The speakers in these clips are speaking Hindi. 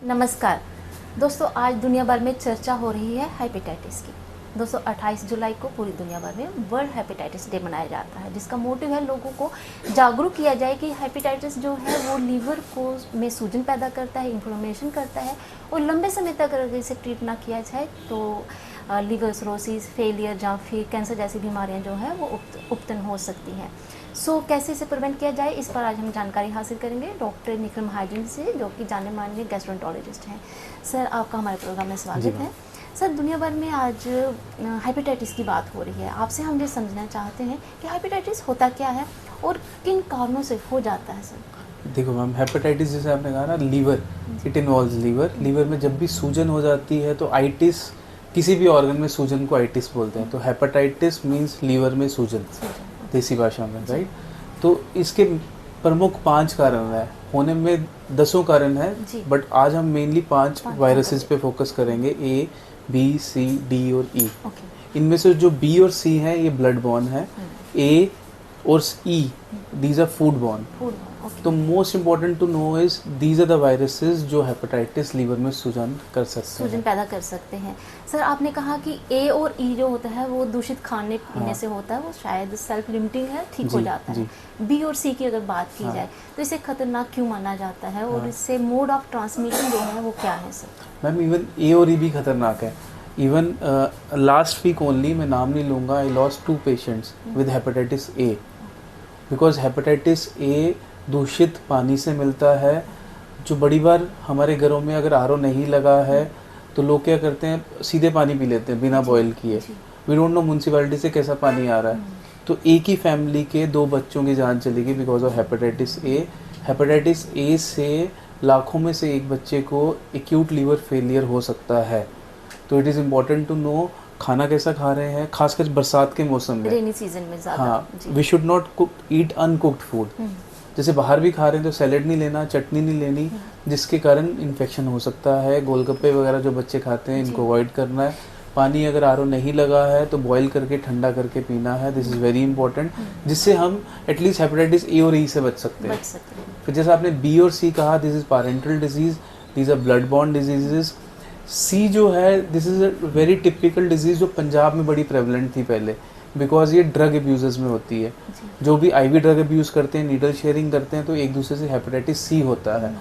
नमस्कार दोस्तों, आज दुनिया भर में चर्चा हो रही है हेपेटाइटिस की। दोस्तों 28 जुलाई को पूरी दुनिया भर में वर्ल्ड हेपेटाइटिस डे मनाया जाता है, जिसका मोटिव है लोगों को जागरूक किया जाए कि हेपेटाइटिस जो है वो लीवर को में सूजन पैदा करता है, इन्फ्लेमेशन करता है और लंबे समय तक अगर इसे ट्रीट ना किया जाए तो लीवर सिरोसिस, फेलियर या फिर कैंसर जैसी बीमारियां जो हैं वो उत्पन्न हो सकती हैं। कैसे इसे प्रिवेंट किया जाए, इस पर आज हम जानकारी हासिल करेंगे डॉक्टर निखिल महाजन से, जो कि जाने माने गैस्ट्रोएंटरोलॉजिस्ट हैं। सर, आपका हमारे प्रोग्राम में स्वागत है। सर, दुनिया भर में आज हेपेटाइटिस की बात हो रही है। आपसे हम ये समझना चाहते हैं कि हेपेटाइटिस होता क्या है और किन कारणों से हो जाता है। सर देखो मैम, हेपेटाइटिस जैसे आपने कहा ना, लीवर, इट इन्वॉल्व्स लीवर में जब भी सूजन हो जाती है तो आइटिस, किसी भी ऑर्गन में सूजन को आइटिस बोलते हैं। तो हेपेटाइटिस मीन्स लीवर में सूजन, देसी भाषा में, राइट। तो इसके प्रमुख 5 कारण है, होने में 10 कारण है, बट आज हम मेनली 5 वायरसेस पे फोकस करेंगे, ए, बी, सी, डी और ई। इनमें से जो बी और सी हैं ये ब्लड बॉर्न है, ए और E these are food borne. तो most important to know is these are the viruses जो हेपेटाइटिस लीवर में सूजन कर सकते हैं, सूजन पैदा कर सकते हैं। सर, आपने कहा कि ए और ई जो होता है वो दूषित खाने पीने से होता है, वो शायद सेल्फ लिमिटिंग है, ठीक हो जाता है। बी और सी की अगर बात की जाए तो इसे खतरनाक क्यों माना जाता है और इससे मोड ऑफ ट्रांसमिशन जो है वो क्या है? सर मैम, इवन ए और ई भी खतरनाक है। इवन लास्ट वीक ओनली, मैं नाम नहीं लूँगा, I lost 2 patients with hepatitis A, because hepatitis A दूषित पानी से मिलता है। जो बड़ी बार हमारे घरों में अगर आरओ नहीं लगा है तो लोग क्या करते हैं, सीधे पानी पी लेते हैं बिना बॉयल किए। वी डोंट नो म्यूनसिपैलिटी से कैसा पानी आ रहा है। तो एक ही फैमिली के 2 बच्चों की जान चली गई because of hepatitis A. Hepatitis A से लाखों में से एक बच्चे को एक्यूट लीवर फेलियर हो सकता है। तो it is important to know खाना कैसा खा रहे हैं, खासकर बरसात के मौसम में, रेनी सीजन में ज़्यादा। हाँ, we should not eat uncooked food. जैसे बाहर भी खा रहे हैं तो सैलेड नहीं लेना, चटनी नहीं लेनी, जिसके कारण इन्फेक्शन हो सकता है। गोलगप्पे वगैरह जो बच्चे खाते हैं इनको अवॉइड करना है। पानी अगर आरओ नहीं लगा है तो बॉईल करके ठंडा करके पीना है, दिस इज़ वेरी इंपॉर्टेंट, जिससे हम एटलीस्ट हेपेटाइटिस ए और ई से बच सकते हैं। फिर जैसे आपने बी और सी कहा, this is parental disease, these are blood borne diseases. C जो है, this is a very typical disease जो पंजाब में बड़ी प्रेवलेंट थी पहले, बिकॉज ये ड्रग अब्यूज़र्स में होती है। जो भी आईवी ड्रग अब्यूज़ करते हैं, नीडल शेयरिंग करते हैं, तो एक दूसरे से हेपेटाइटिस सी होता है।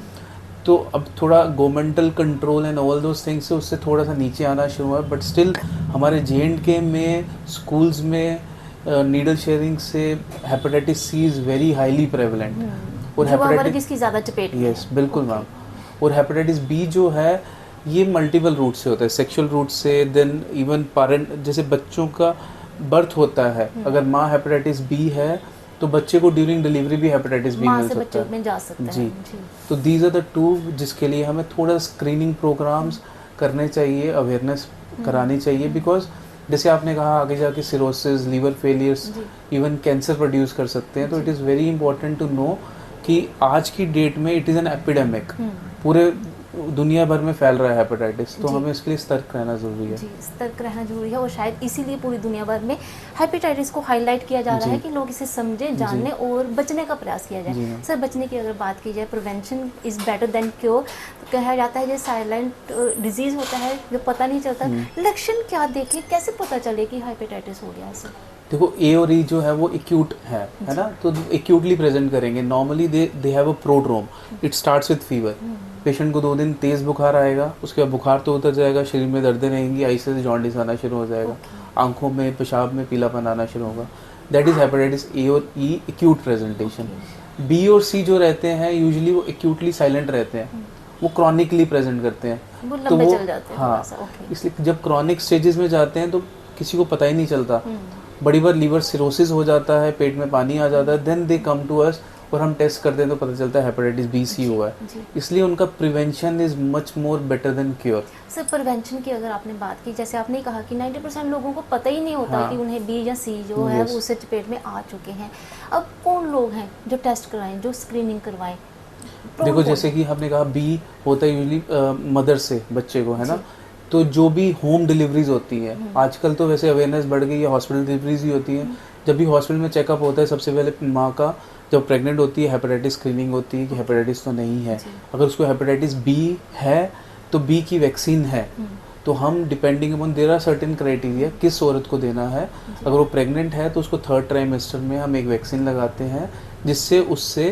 तो अब थोड़ा governmental control and all those things से उससे थोड़ा सा नीचे आना शुरू हुआ, बट स्टिल हमारे JNK में स्कूल्स में नीडल शेयरिंग से hepatitis C is very highly prevalent. और हेपेटाइटिस की ज़्यादा चपेट में। यस, बिल्कुल मैम। और हेपेटाइटिस बी जो है ये मल्टीपल रूट से होता है, सेक्सुअल रूट से, देन इवन पेरेंट, जैसे बच्चों का बर्थ होता है, अगर माँ हेपेटाइटिस बी है तो बच्चे को ड्यूरिंग डिलीवरी भी हेपेटाइटिस बी मिल सकता है। में जा सकता जी। है। तो दीज आर द 2 जिसके लिए हमें थोड़ा स्क्रीनिंग प्रोग्राम्स करने चाहिए, अवेयरनेस करानी चाहिए, बिकॉज जैसे आपने कहा आगे जाके cirrhosis, liver failures, even cancer produce कर सकते हैं। तो it is very important to know कि आज की डेट में इट इज़ एन एपिडेमिक, पूरे दुनिया भर में फैल रहा है हेपेटाइटिस। तो हमें इसके लिए सतर्क रहना ज़रूरी है। जी, सतर्क रहना जरूरी है और शायद इसीलिए पूरी दुनिया भर में हेपेटाइटिस को हाईलाइट किया जा रहा है कि लोग इसे समझें, जानने और बचने का प्रयास किया जाए। सर, बचने की अगर बात की जाए, prevention is better than cure कहा जाता है। ये साइलेंट डिजीज़ होता है जो पता नहीं चलता। लक्षण क्या देखें, कैसे पता चले कि हेपेटाइटिस हो गया? सर देखो, ए और ई जो है वो एक्यूट है ना, तो एक्यूटली प्रेजेंट करेंगे। Normally they have a prodrome, it starts with fever. Patient को 2 दिन तेज़ बुखार आएगा, उसके बाद बुखार तो उतर जाएगा, शरीर में दर्दें रहेंगी, आई से जॉन्डिस आना शुरू हो जाएगा, आंखों में, पेशाब में पीलापन आना शुरू होगा। दैट इज़ हेपेटाइटिस ए और ई एक्यूट प्रेजेंटेशन। बी और सी जो रहते हैं यूजुअली वो एक्यूटली साइलेंट रहते हैं, वो क्रॉनिकली प्रेजेंट करते हैं, तो वो चल जाते हैं। हाँ, इसलिए जब क्रॉनिक स्टेजेस में जाते हैं तो किसी को पता ही नहीं चलता। बड़ी बार लीवर सिरोसिस हो जाता है, पेट में पानी आ जाता है, then they come to us और हम टेस्ट करते हैं तो पता चलता है हेपेटाइटिस बी सी हुआ है। इसलिए उनका prevention is much more better than cure. Sir, prevention की अगर आपने बात की, जैसे आपने कहा कि 90% लोगों को पता ही नहीं होता कि उन्हें बी या सी जो है वो उससे चपेट में आ चुके हैं। अब कौन लोग हैं जो टेस्ट करवाएं, जो स्क्रीनिंग करवाएं? देखो, जैसे कि हमने कहा बी होता है यूजली मदर से बच्चे को, है ना। तो जो भी होम डिलीवरीज होती हैं, आजकल तो वैसे अवेयरनेस बढ़ गई है, हॉस्पिटल डिलीवरीज ही होती हैं। जब भी हॉस्पिटल में चेकअप होता है सबसे पहले माँ का जब प्रेग्नेंट होती है हेपेटाइटिस स्क्रीनिंग होती है कि हेपेटाइटिस तो नहीं है। जी। अगर उसको हेपेटाइटिस बी है तो बी की वैक्सीन है, तो हम depending upon there are certain criteria किस औरत को देना है। अगर वो प्रेग्नेंट है तो उसको 3rd ट्राइमेस्टर में हम एक वैक्सीन लगाते हैं, जिससे उससे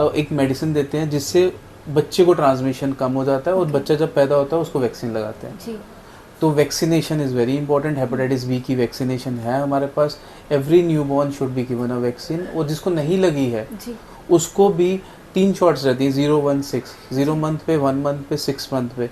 एक मेडिसिन देते हैं जिससे बच्चे को ट्रांसमिशन कम हो जाता है, और बच्चा जब पैदा होता है उसको वैक्सीन लगाते हैं। जी। तो vaccination is very important. Hepatitis B की वैक्सीनेशन है हमारे पास। Every newborn should be given a vaccine, और जिसको नहीं लगी है जी। उसको भी 3 शॉट्स रहती हैं, 0, 1, 6, 0 मंथ पे, 1 मंथ पे, 6 मंथ पे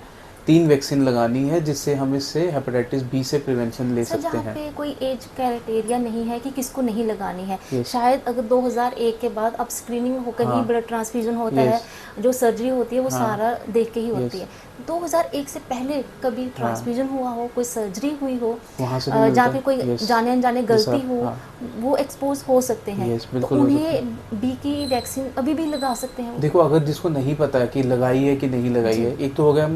3 वैक्सीन लगानी है, जिससे हम इससे हेपेटाइटिस बी से प्रिवेंशन ले सर, सकते जहाँ हैं। पे कोई एज क्राइटेरिया नहीं है कि किसको नहीं लगानी है, Yes. शायद अगर 2001 के बाद अब स्क्रीनिंग होकर ही हाँ. ब्लड ट्रांसफ्यूजन होता Yes. है, जो सर्जरी होती है वो हाँ. सारा देख के ही होती Yes. है। 2001 से पहले कभी ट्रांसफ्यूजन हुआ हो, कोई सर्जरी हुई हो, वहाँ से भी मिलता जहाँ है। पे कोई Yes. जाने अनजाने गलती Yes, हो, हाँ. वो एक्सपोज हो सकते हैं। Yes, तो बिल्कुल हो सकते उन्हें बी की वैक्सीन अभी भी लगा सकते हैं वो? देखो, अगर जिसको नहीं पता है कि लगाई है कि नहीं लगाई जी। है, एक तो हो गया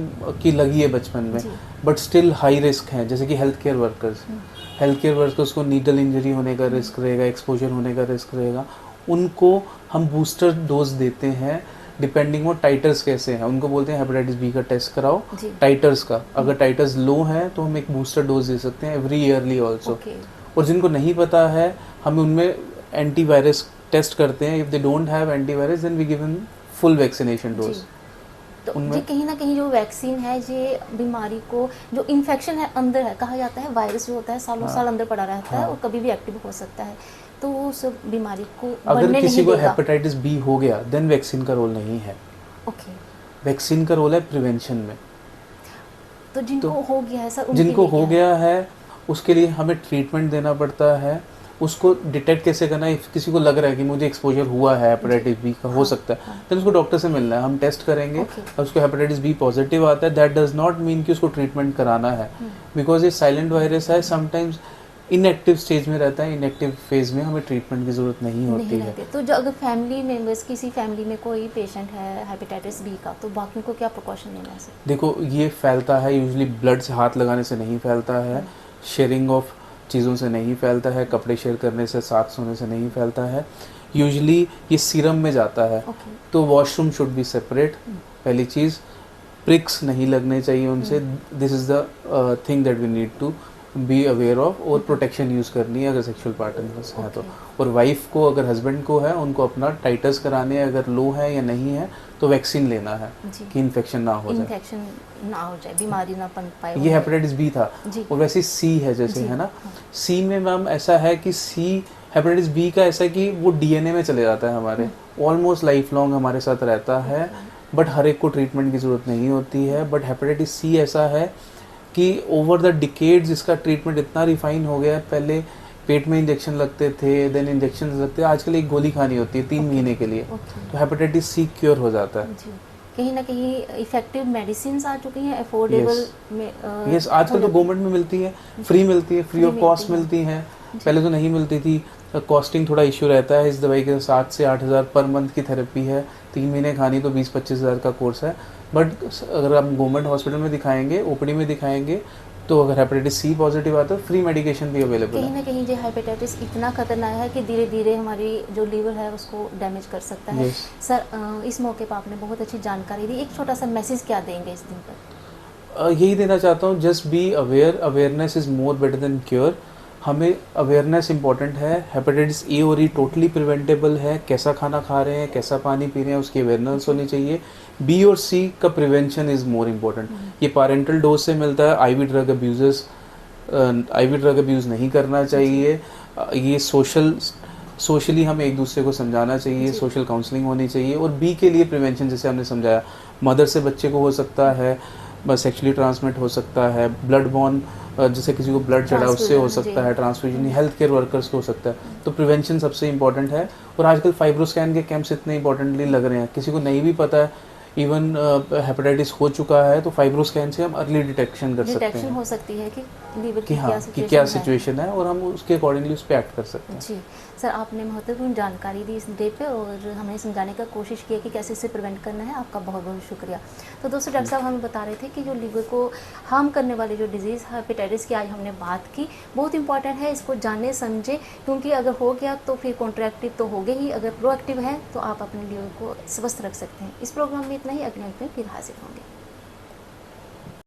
कि लगी है बचपन में, जी। बट स्टिल हाई रिस्क हैं, जैसे कि हेल्थ केयर वर्कर्स को नीडल इंजरी होने का रिस्क रहेगा, एक्सपोजर होने का रिस्क रहेगा, उनको हम बूस्टर डोज देते हैं डिपेंडिंग ऑन टाइटर्स कैसे हैं। उनको बोलते हैं हेपेटाइटिस बी का टेस्ट कराओ जी। टाइटर्स का। अगर टाइटर्स लो हैं तो हम एक बूस्टर डोज दे सकते हैं एवरी ईयरली ऑल्सो। ओके। और जिनको नहीं पता है, हम उनमें एंटीवायरस टेस्ट करते हैं। If they don't have antivirus then we give them full vaccination dose. जी। तो उनमें- ये कहीं ना कहीं जो वैक्सीन है, ये बीमारी को, जो इन्फेक्शन है अंदर है, कहा जाता है वायरस जो होता है सालों हाँ। साल अंदर पड़ा रहता है हाँ। और कभी भी एक्टिव हो सकता है, तो वो सब बीमारी को अगर बनने किसी नहीं को देगा। हेपेटाइटिस बी हो गया देन वैक्सीन का रोल नहीं है। ओके। वैक्सीन का रोल है प्रिवेंशन में। तो जिनको तो हो गया है सर, उनके जिनको लिए हो क्या है? गया है उसके लिए हमें ट्रीटमेंट देना पड़ता है। उसको डिटेक्ट कैसे करना है, इफ किसी को लग रहा है कि मुझे एक्सपोजर हुआ है हेपेटाइटिस बी का, हो हाँ, सकता है, हाँ। तो उसको डॉक्टर से मिलना है, हम टेस्ट करेंगे। Okay. और उसको हेपेटाइटिस बी पॉजिटिव आता है, दैट डज नॉट मीन कि उसको ट्रीटमेंट कराना है, बिकॉज ये साइलेंट वायरस है, समटाइम्स इनएक्टिव स्टेज में रहता है। इनएक्टिव फेज में हमें ट्रीटमेंट की ज़रूरत नहीं होती नहीं है। रहते। तो जो अगर फैमिली मेंबर्स, किसी फैमिली में कोई पेशेंट है हेपेटाइटिस बी का, तो बाकी को क्या प्रिकॉशन लेना है सर? देखो, ये फैलता है यूजुअली ब्लड से, हाथ लगाने से नहीं फैलता है, शेयरिंग ऑफ चीज़ों से नहीं फैलता है, कपड़े शेयर करने से, साथ सोने से नहीं फैलता है। यूजुअली ये सीरम में जाता है। ओके। तो वॉशरूम शुड बी सेपरेट, पहली चीज़। प्रिक्स नहीं लगने चाहिए उनसे, this is the thing that we need to be aware of. और प्रोटेक्शन यूज़ करनी है अगर सेक्सुअल पार्टनर है तो। और वाइफ को, अगर हस्बैंड को है, उनको अपना टाइटर्स कराने हैं, अगर लो है या नहीं है तो वैक्सीन लेना है जी। कि इन्फेक्शन ना हो जाए। इन्फेक्शन ना हो जाए, बीमारी ना पनप पाए। ये हेपेटाइटिस बी था। जी। और वैसे सी है जैसे, जी, है ना। हाँ। सी में मैम ऐसा है कि सी हेपेटाइटिस बी का ऐसा है कि वो डीएनए में चले जाता है हमारे, ऑलमोस्ट लाइफ लॉन्ग हमारे साथ रहता है, बट हर एक को ट्रीटमेंट की ज़रूरत नहीं होती है। बट हेपेटाइटिस सी ऐसा है कि ओवर द डिकेड्स इसका ट्रीटमेंट इतना रिफाइन हो गया है। पहले पेट में इंजेक्शन लगते थे, देन इंजेक्शन लगते थे, आजकल एक गोली खानी होती है 3 महीने के लिए, ओके। तो हेपेटाइटिस सी क्योर हो जाता है। जी। कहीं ना कहीं इफेक्टिव मेडिसिन आ चुकी हैं, अफोर्डेबल में। यस, आजकल तो गवर्नमेंट में मिलती है, फ्री मिलती है, फ्री ऑफ मिलती कॉस्ट है। मिलती हैं। पहले तो नहीं मिलती थी, कॉस्टिंग थोड़ा इशू रहता है इस दवाई के। 7 से 8 हज़ार पर मंथ की थेरेपी है, 3 महीने खानी, तो 20-25 हज़ार का कोर्स है। बट अगर आप गवर्नमेंट हॉस्पिटल में दिखाएंगे, ओपीडी में दिखाएंगे, तो अगर हेपेटाइटिस सी पॉजिटिव आता है, फ्री मेडिकेशन भी अवेलेबल कहीं है। ना कहीं जो हेपेटाइटिस इतना खतरनाक है कि धीरे धीरे हमारी जो लीवर है उसको डैमेज कर सकता है। Yes. सर, इस मौके पर आपने बहुत अच्छी जानकारी दी। एक छोटा सा मैसेज क्या देंगे इस दिन पर? यही देना चाहता हूँ, just be aware, awareness is more better than cure. हमें अवेयरनेस इंपॉर्टेंट है। हेपेटाइटिस ए और ई टोटली प्रिवेंटेबल है। कैसा खाना खा रहे हैं, कैसा पानी पी रहे हैं, उसकी अवेयरनेस होनी चाहिए। बी और सी का प्रिवेंशन इज़ मोर इम्पोर्टेंट। ये पैरेंटल डोज से मिलता है। आईवी ड्रग अब्यूज़ नहीं करना चाहिए। ये सोशली हमें एक दूसरे को समझाना चाहिए, सोशल काउंसलिंग होनी चाहिए। और बी के लिए प्रिवेंशन, जैसे हमने समझाया, मदर से बच्चे को हो सकता है, बस सेक्सुअली ट्रांसमिट हो सकता है, ब्लड बॉर्न, जैसे किसी को ब्लड चढ़ा उससे हो सकता है, ट्रांसफ्यूजन, हेल्थ केयर वर्कर्स को हो सकता है। तो प्रिवेंशन सबसे इंपॉर्टेंट है। और आजकल फाइब्रोस्कैन के कैंप्स इतने इंपॉर्टेंटली लग रहे हैं, किसी को नहीं भी पता है इवन हेपेटाइटिस हो चुका है तो फाइब्रोस्कैन से हम अर्ली डिटेक्शन कर सकते डिटेक्शन हैं हो सकती है कि लीवर कि की हाँ क्या कि क्या सिचुएशन है। सिचुएशन है और हम उसके अकॉर्डिंगली उस पर एक्ट कर सकते हैं। जी सर, आपने महत्वपूर्ण जानकारी दी इस डे पे और हमें समझाने का कोशिश की है कि कैसे इसे प्रिवेंट करना है। आपका बहुत बहुत शुक्रिया। तो दोस्तों, डॉक्टर साहब हमें बता रहे थे कि जो लीवर को हार्म करने वाली जो डिजीज़ हेपेटाइटिस की आज हमने बात की, बहुत इंपॉर्टेंट है इसको जाने समझे, क्योंकि अगर हो गया तो फिर कॉन्ट्रैक्टिव तो हो गए ही, अगर प्रोएक्टिव है तो आप अपने लीवर को स्वस्थ रख सकते हैं। इस प्रोग्राम में इतना ही, अगले अंक में फिर हाजिर होंगे।